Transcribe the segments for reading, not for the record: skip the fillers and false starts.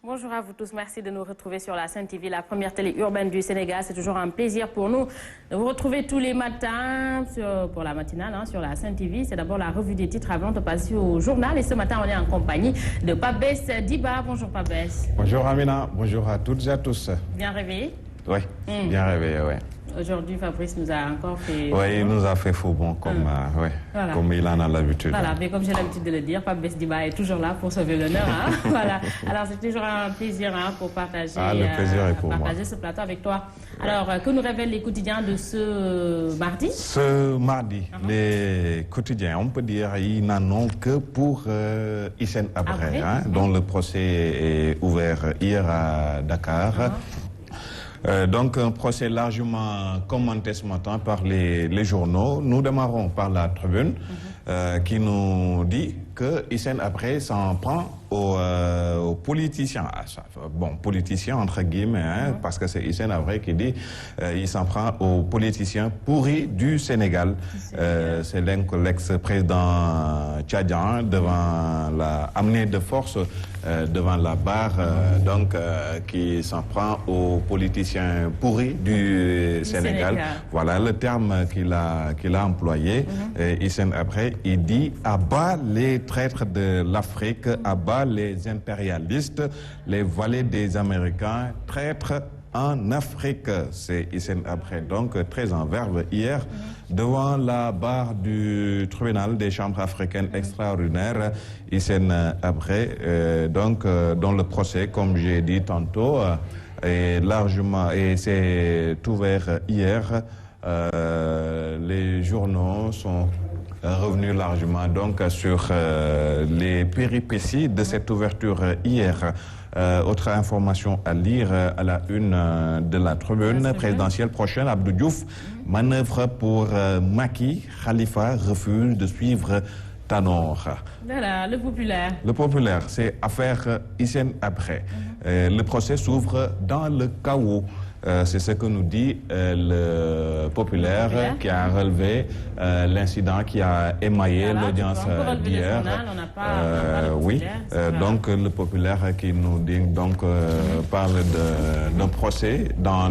Bonjour à vous tous, merci de nous retrouver sur la Sen TV, la première télé urbaine du Sénégal. C'est toujours un plaisir pour nous de vous retrouver tous les matins pour la matinale sur la Sen TV. C'est d'abord la revue des titres avant de passer au journal. Et ce matin, on est en compagnie de Pabès Diba. Bonjour Pabès. Bonjour Amina, bonjour à toutes et à tous. Bien réveillé? Oui, bien réveillé, oui. Aujourd'hui, Fabrice nous a encore fait... Oui, il nous a fait faux bon, comme, voilà. Comme il en a l'habitude. Voilà, mais comme j'ai l'habitude de le dire, Pabès Diba est toujours là pour sauver l'honneur. Voilà. Alors, c'est toujours un plaisir pour partager, le plaisir est pour partager ce plateau avec toi. Alors, que nous révèlent les quotidiens de ce mardi? Ce mardi, les quotidiens, on peut dire, ils n'en ont que pour Hissène Habré, dont le procès est ouvert hier à Dakar. Donc un procès largement commenté ce matin par les journaux. Nous démarrons par la Tribune qui nous dit que Hissène Habré s'en prend aux politiciens. Bon, politiciens entre guillemets, parce que c'est Hissène Habré qui dit il s'en prend aux politiciens pourris du Sénégal. C'est l'ex-président tchadien devant amené de force devant la barre, qui s'en prend aux politiciens pourris du Sénégal. Voilà le terme qu'il a employé. Hissène Habré, il dit à bas les traîtres de l'Afrique, à bas les impérialistes, les valets des Américains, traîtres en Afrique. C'est Hissène Habré, donc très en verve hier, devant la barre du tribunal des chambres africaines extraordinaires. Hissène Habré, dont le procès, comme j'ai dit tantôt, est largement, et c'est ouvert hier. Les journaux sont revenus largement donc sur les péripéties de cette ouverture hier. Autre information à lire à la une de la Tribune présidentielle prochaine, Abdou Diouf manœuvre pour Macky, Khalifa refuse de suivre Tanor. Voilà, le populaire. Le populaire, c'est affaire Hissène Habré. Le procès s'ouvre dans le chaos. C'est ce que nous dit le populaire qui a relevé l'incident qui a émaillé l'audience d'hier. Donc le populaire qui nous dit parle d'un procès dans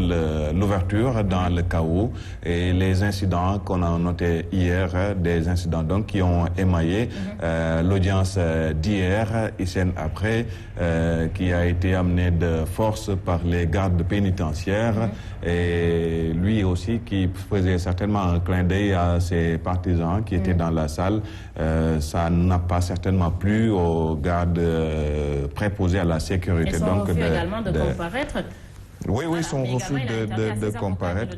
l'ouverture, dans le chaos, et les incidents qu'on a notés hier, des incidents donc qui ont émaillé l'audience d'hier. Hissène Habré qui a été amené de force par les gardes pénitentiaires. Et lui aussi qui faisait certainement un clin d'œil à ses partisans qui étaient dans la salle. Ça n'a pas certainement plu aux gardes préposés à la sécurité. Et son refus également de comparaître. Oui, son refus de comparaître.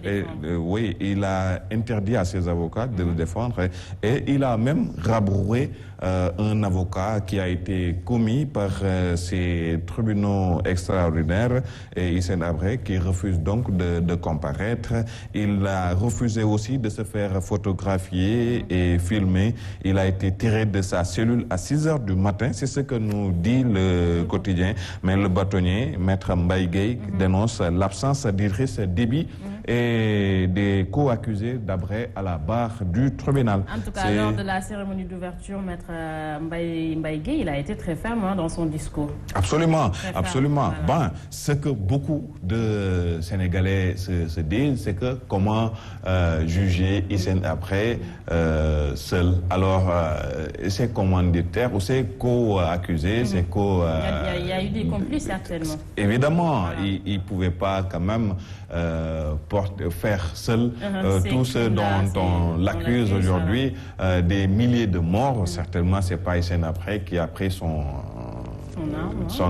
Oui, il a interdit à ses avocats de le défendre et il a même rabroué un avocat qui a été commis par ces tribunaux extraordinaires, et Hissène Habré qui refuse donc de comparaître. Il a refusé aussi de se faire photographier et filmer. Il a été tiré de sa cellule à 6 h du matin, c'est ce que nous dit le quotidien. Mais le bâtonnier, Maître Mbaye Gueye, dénonce l'absence d'Idriss Déby et des co-accusés d'Habré à la barre du tribunal. En tout cas, lors de la cérémonie d'ouverture, Maître Mbaye Gueye, il a été très ferme dans son discours. Absolument, absolument. Voilà. Bon, ce que beaucoup de Sénégalais se disent, c'est que comment juger Hissène Habré seul. Alors, ses commanditaires ou ses co-accusés, ses co... Il y a eu des complices, certainement. Évidemment, il ne pouvait pas quand même faire seul tout ce dont on l'accuse aujourd'hui, des milliers de morts. Certainement, c'est pas Hissène Habré qui a pris son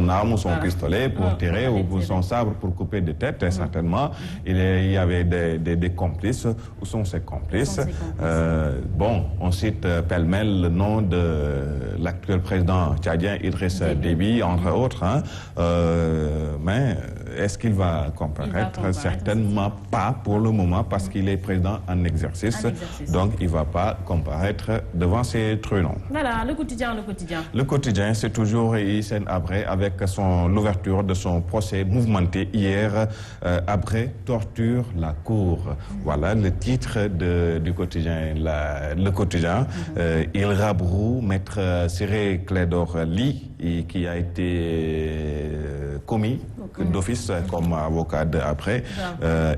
arme ou son pistolet pour tirer ou son sabre pour couper des têtes. Certainement, il y avait des complices. Où sont ces complices? On cite pêle-mêle le nom de l'actuel président tchadien Idriss Déby, entre autres. Mais est-ce qu'il va comparaître? Certainement pas pour le moment parce qu'il est président en exercice. Donc, il ne va pas comparaître devant ces tribunaux. Voilà, le quotidien. Le quotidien, c'est toujours Hissène Habré avec l'ouverture de son procès mouvementé hier. Habré torture la cour. Voilà le titre du quotidien. Le quotidien, il rabroue maître Ciré Clédor Ly qui a été commis d'office comme avocat Habré.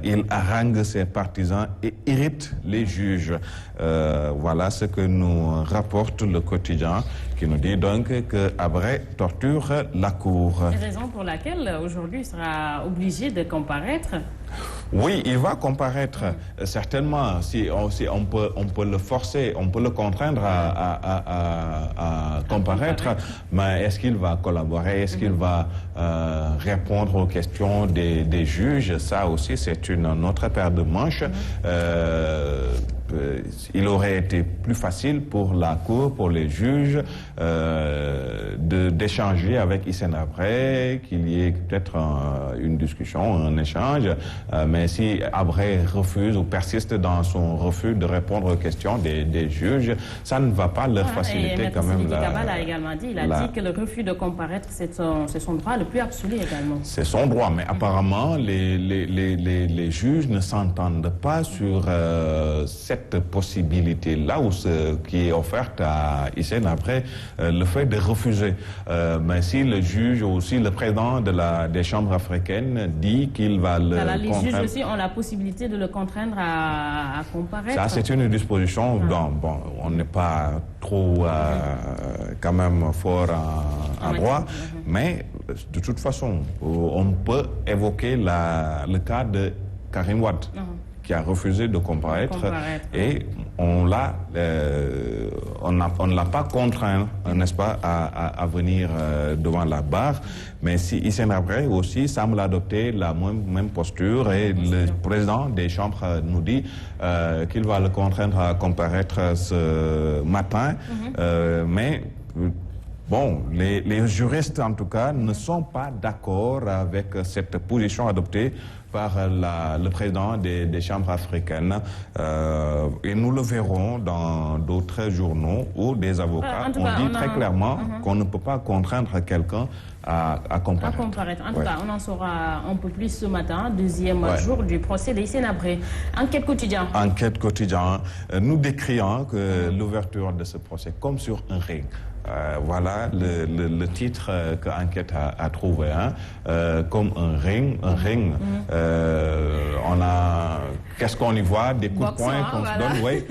Il harangue ses partisans et irrite les juges. Voilà ce que nous rapporte le quotidien qui nous dit donc que Habré torture la cour. Raison pour laquelle aujourd'hui il sera obligé de comparaître. Oui, il va comparaître. Certainement, si on peut le forcer, on peut le contraindre à comparaître, mais est-ce qu'il va collaborer? Est-ce qu'il va répondre aux questions des juges? Ça aussi, c'est une autre paire de manches. Il aurait été plus facile pour la Cour, pour les juges, d'échanger avec Hissène Habré, qu'il y ait peut-être une discussion, un échange. Mais si Habré refuse ou persiste dans son refus de répondre aux questions des juges, ça ne va pas leur faciliter quand même. Kabal a également dit, dit que le refus de comparaître, c'est son droit le plus absolu également. C'est son droit, mais apparemment, les juges ne s'entendent pas sur cette possibilité-là ou ce qui est offerte à Hissène Habré, le fait de refuser. Mais si le juge ou si le président des chambres africaines dit qu'il va le contraindre... Les juges aussi ont la possibilité de le contraindre à comparaître. Ça, c'est une disposition dont on n'est pas trop quand même fort en droit, mais de toute façon, on peut évoquer le cas de Karim Wade, qui a refusé de comparaître. Et on ne l'a pas contraint, n'est-ce pas, à venir devant la barre. Mais si Hissène Habré aussi semble adopter la même posture et le président des chambres nous dit qu'il va le contraindre à comparaître ce matin. Mais bon, les juristes en tout cas ne sont pas d'accord avec cette position adoptée par le président des chambres africaines. Et nous le verrons dans d'autres journaux où des avocats ont dit très clairement qu'on ne peut pas contraindre quelqu'un à comparaître. En tout cas, on en saura un peu plus ce matin, deuxième jour du procès d'Hissène Habré. Enquête quotidien. Enquête quotidien. Nous décrions que l'ouverture de ce procès comme sur un ring. Voilà le titre que Enquête a trouvé, comme un ring. Qu'est-ce qu'on y voit? Des coups de poing qu'on se donne, oui.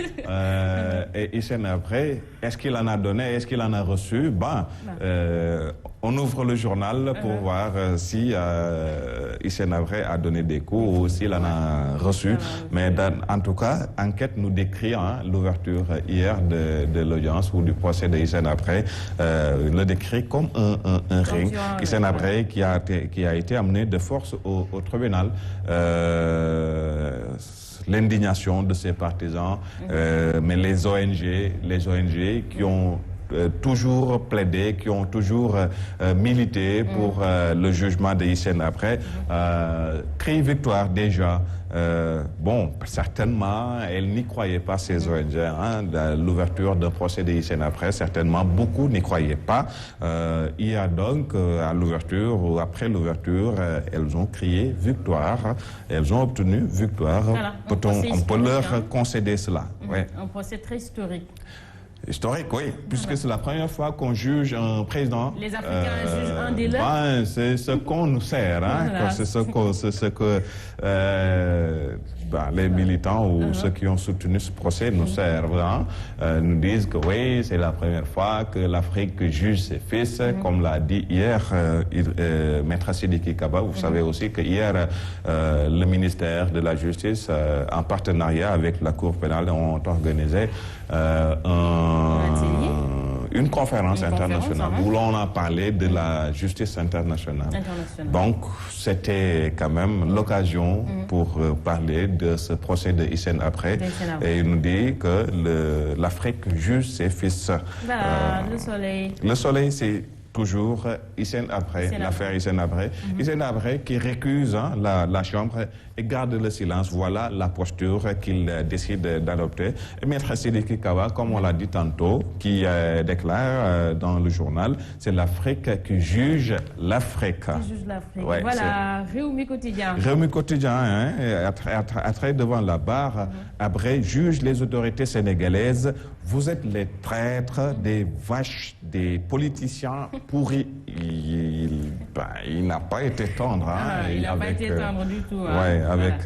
Et Hissène Habré, est-ce qu'il en a donné? Est-ce qu'il en a reçu? On ouvre le journal pour voir si Hissène Habré a donné des coups ou s'il en a reçu. Mais en tout cas, Enquête nous décrit l'ouverture hier de l'audience ou du procès de Hissène Habré, le décrit comme un ring. Hissène Habré qui a été amené de force au tribunal. L'indignation de ses partisans, mais les ONG qui ont toujours plaidé, qui ont toujours milité pour le jugement de Hissène Habré, crient victoire déjà. Certainement, elle n'y croyait pas, ces ONG, l'ouverture d'un procès de Hissène Habré, certainement, beaucoup n'y croyaient pas. Hier donc, à l'ouverture ou après l'ouverture, elles ont crié victoire, elles ont obtenu victoire. Voilà, on peut leur concéder cela. Un procès très historique. Historique, oui, puisque c'est la première fois qu'on juge un président. Les Africains jugent un des leurs. C'est ce qu'on nous sert, c'est ce que les militants ou ceux qui ont soutenu ce procès nous servent, nous disent que oui, c'est la première fois que l'Afrique juge ses fils, comme l'a dit hier Maître Sidiki Kaba. Vous savez aussi que hier, le ministère de la Justice, en partenariat avec la Cour pénale, ont organisé une conférence internationale où l'on a parlé de la justice internationale. Donc, c'était quand même l'occasion pour parler de ce procès de Hissène Habré. Et il nous dit que l'Afrique juge ses fils. Le soleil. Le soleil, c'est toujours Hissène Habré, l'affaire Hissène Habré. Hissène Habré qui récuse la Chambre et garde le silence. Voilà la posture qu'il décide d'adopter. Et Maître Sidiki Kaba, comme on l'a dit tantôt, qui déclare dans le journal, c'est l'Afrique qui juge l'Afrique. Qui juge l'Afrique. Ouais, voilà, Réumi Quotidien. Réumi Quotidien, hein, attrait devant la barre. Habré juge les autorités sénégalaises. Vous êtes les traîtres, des vaches, des politiciens pourris. Il n'a pas été tendre. Hein, il n'a pas été tendre du tout. Hein, ouais, avec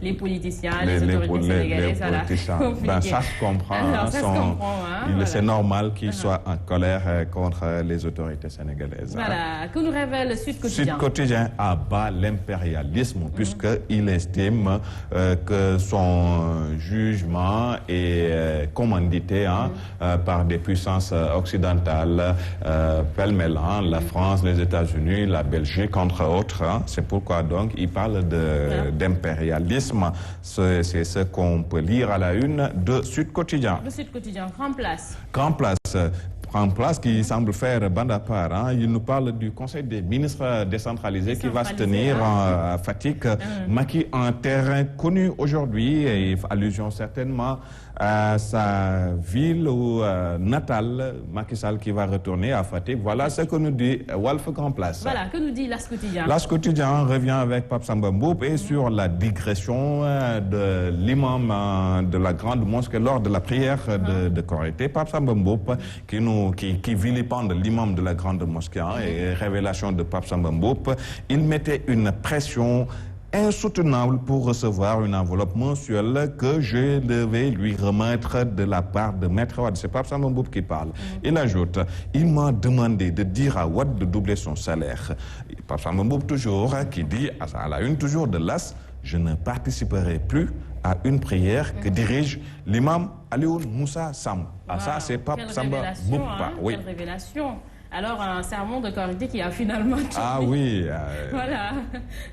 les politiciens, les autorités sénégalaises. Les politiciens. Ça se comprend. Alors, ça se comprend. Hein, c'est normal qu'il soit en colère contre les autorités sénégalaises. Voilà. Que nous révèle Sud Quotidien? Sud Quotidien abat l'impérialisme puisqu'il estime que son jugement est commandité par des puissances occidentales, pêle-mêle, la France, les États-Unis, la Belgique, entre autres. C'est pourquoi donc il parle d'impérialisme. C'est ce qu'on peut lire à la une de Sud Quotidien. Le Sud Quotidien, Grand Place. Grand Place. Grand Place qui semble faire bande à part. Il nous parle du Conseil des ministres décentralisé qui va se tenir à Fatick. Macky en terrain connu aujourd'hui, et allusion certainement à sa ville natale, Macky Sall qui va retourner à Fatick. Voilà ce que nous dit Walf Grand Place. Voilà, que nous dit L'As Quotidien? L'As Quotidien revient avec Pape Samba Mboup et sur la digression de l'imam de la grande mosquée lors de la prière de Korité. Pape Samba Mboup qui vilipende l'imam de la grande mosquée et révélation de Pape Samba Mboup. Il mettait une pression insoutenable pour recevoir une enveloppe mensuelle que je devais lui remettre de la part de Maître Wade. C'est Pape Samba Mboup qui parle. Il ajoute, il m'a demandé de dire à Wade de doubler son salaire. Pape Samba Mboup toujours qui dit à la une toujours de l'As, je ne participerai plus à une prière que dirige l'imam Alioune Moussa Sam. Ça, c'est Pape Samba Mboup. Oui. Quelle révélation! Alors, un sermon de Korité qui a finalement tourné. Ah oui. Voilà.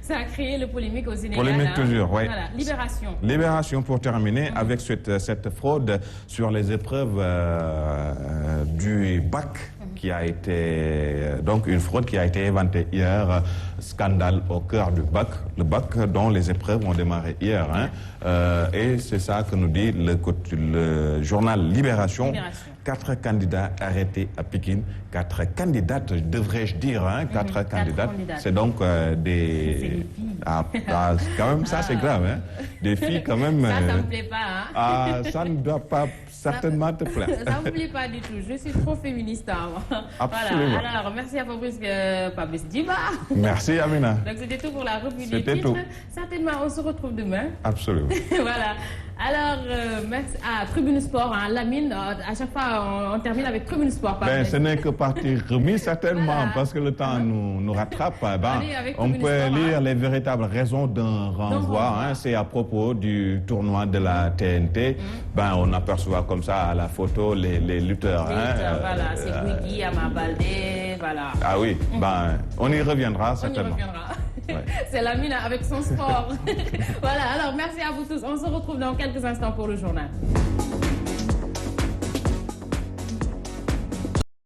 Ça a créé le polémique au Sénégal. Polémique toujours, oui. Voilà. Libération. Libération pour terminer avec cette fraude sur les épreuves du bac qui a été, donc une fraude qui a été inventée hier. Scandale au cœur du bac. Le bac dont les épreuves ont démarré hier. Et c'est ça que nous dit le journal Libération. 4 candidats arrêtés à Pékin. 4 candidates, devrais-je dire. 4 candidates. C'est donc des... quand même, ça c'est grave. Des filles quand même... Ça ne me plaît pas. Ça ne doit pas certainement te plaire. Ça ne me plaît pas du tout. Je suis trop féministe. Absolument. Voilà. Alors, merci à Fabrice Diba. Merci Amina. Donc c'était tout pour la revue des titres. Certainement, on se retrouve demain. Absolument. Voilà. Alors, merci à Tribune Sport, Lamine, à chaque fois on termine avec Tribune Sport. Ce n'est que partie remise certainement, parce que le temps nous rattrape. On peut lire les véritables raisons d'un renvoi. C'est à propos du tournoi de la TNT. On aperçoit comme ça à la photo les lutteurs. Voilà, c'est Guigui, Ama Baldé, voilà. Ah oui, on y reviendra certainement. On y reviendra. Ouais. C'est Lamine avec son sport. Voilà, alors merci à vous tous. On se retrouve dans quelques instants pour le journal.